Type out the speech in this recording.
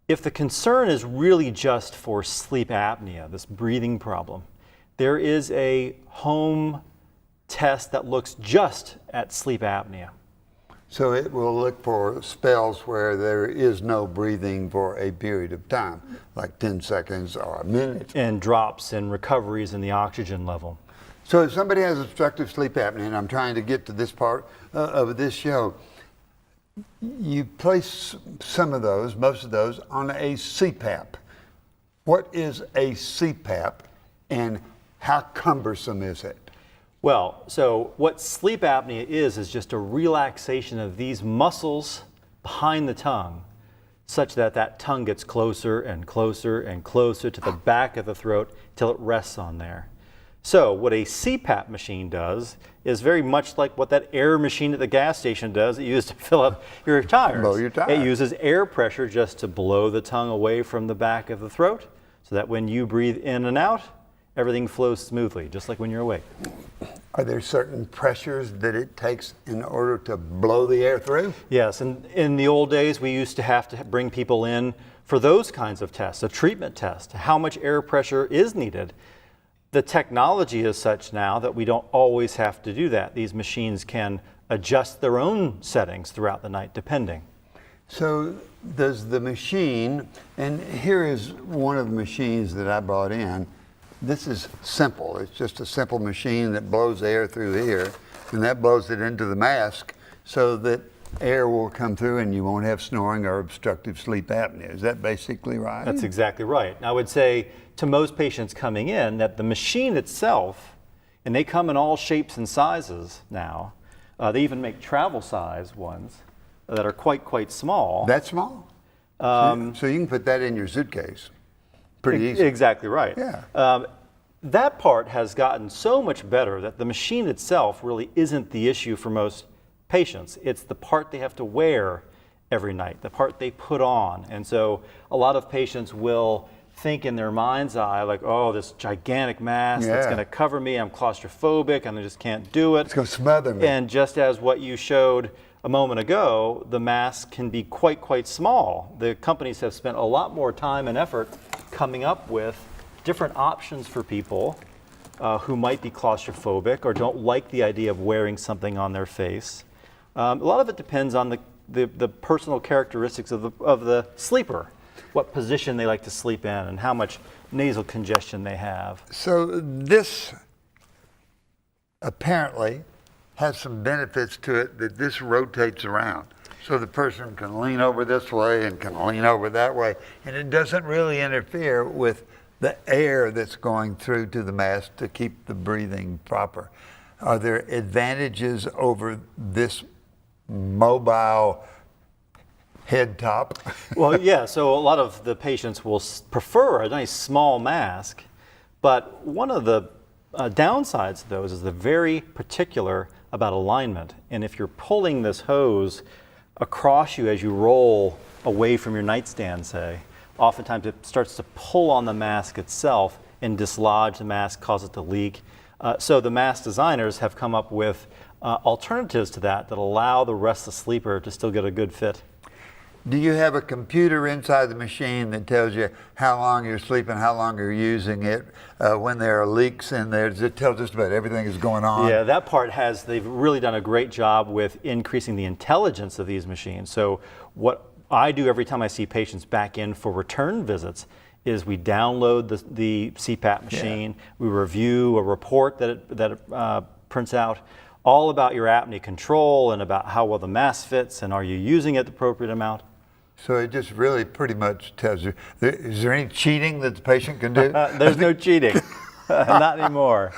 If the concern is really just for sleep apnea, this breathing problem, there is a home test that looks just at sleep apnea. So it will look for spells where there is no breathing for a period of time, like 10 seconds or a minute. And drops and recoveries in the oxygen level. So if somebody has obstructive sleep apnea, and I'm trying to get to this part of this show, you place some of those, most of those, on a CPAP. What is a CPAP and how cumbersome is it? Well, so what sleep apnea is just a relaxation of these muscles behind the tongue, such that that tongue gets closer and closer and closer to the back of the throat till it rests on there. So what a CPAP machine does is very much like what that air machine at the gas station does that you use to fill up your tires. Blow your tires. It uses air pressure just to blow the tongue away from the back of the throat so that when you breathe in and out, everything flows smoothly, just like when you're awake. Are there certain pressures that it takes in order to blow the air through? Yes, and in the old days, we used to have to bring people in for those kinds of tests, a treatment test, how much air pressure is needed. The technology is such now that we don't always have to do that. These machines can adjust their own settings throughout the night, depending. So does the machine, and here is one of the machines that I brought in. This is simple. It's just a simple machine that blows air through here, and that blows it into the mask so that air will come through and you won't have snoring or obstructive sleep apnea. Is that basically right? That's exactly right. I would say to most patients coming in that the machine itself, and they come in all shapes and sizes now, they even make travel size ones that are quite small. That small? So you can put that in your suitcase. Pretty easy. Exactly right. Yeah. That part has gotten so much better that the machine itself really isn't the issue for most patients. It's the part they have to wear every night, the part they put on. And so a lot of patients will think in their mind's eye like, oh, this gigantic mask that's going to cover me, I'm claustrophobic and I just can't do it. It's going to smother me. And just as what you showed a moment ago, the mask can be quite small. The companies have spent a lot more time and effort coming up with different options for people who might be claustrophobic or don't like the idea of wearing something on their face. A lot of it depends on the personal characteristics of the sleeper, what position they like to sleep in and how much nasal congestion they have. So this apparently has some benefits to it that this rotates around. So the person can lean over this way and can lean over that way, and it doesn't really interfere with the air that's going through to the mask to keep the breathing proper. Are there advantages over this mobile head top? Well, yeah, so a lot of the patients will prefer a nice small mask, but one of the downsides of those is they're very particular about alignment. And if you're pulling this hose across you as you roll away from your nightstand, say, oftentimes it starts to pull on the mask itself and dislodge the mask, cause it to leak. So the mask designers have come up with alternatives to that allow the restless sleeper to still get a good fit. Do you have a computer inside the machine that tells you how long you're sleeping, how long you're using it, when there are leaks in there? Does it tell just about everything that's going on? Yeah, that part they've really done a great job with increasing the intelligence of these machines. So what I do every time I see patients back in for return visits is we download the CPAP machine, we review a report that it prints out, all about your apnea control and about how well the mask fits and are you using it the appropriate amount. So it just really pretty much tells you. Is there any cheating that the patient can do? There's no cheating, not anymore.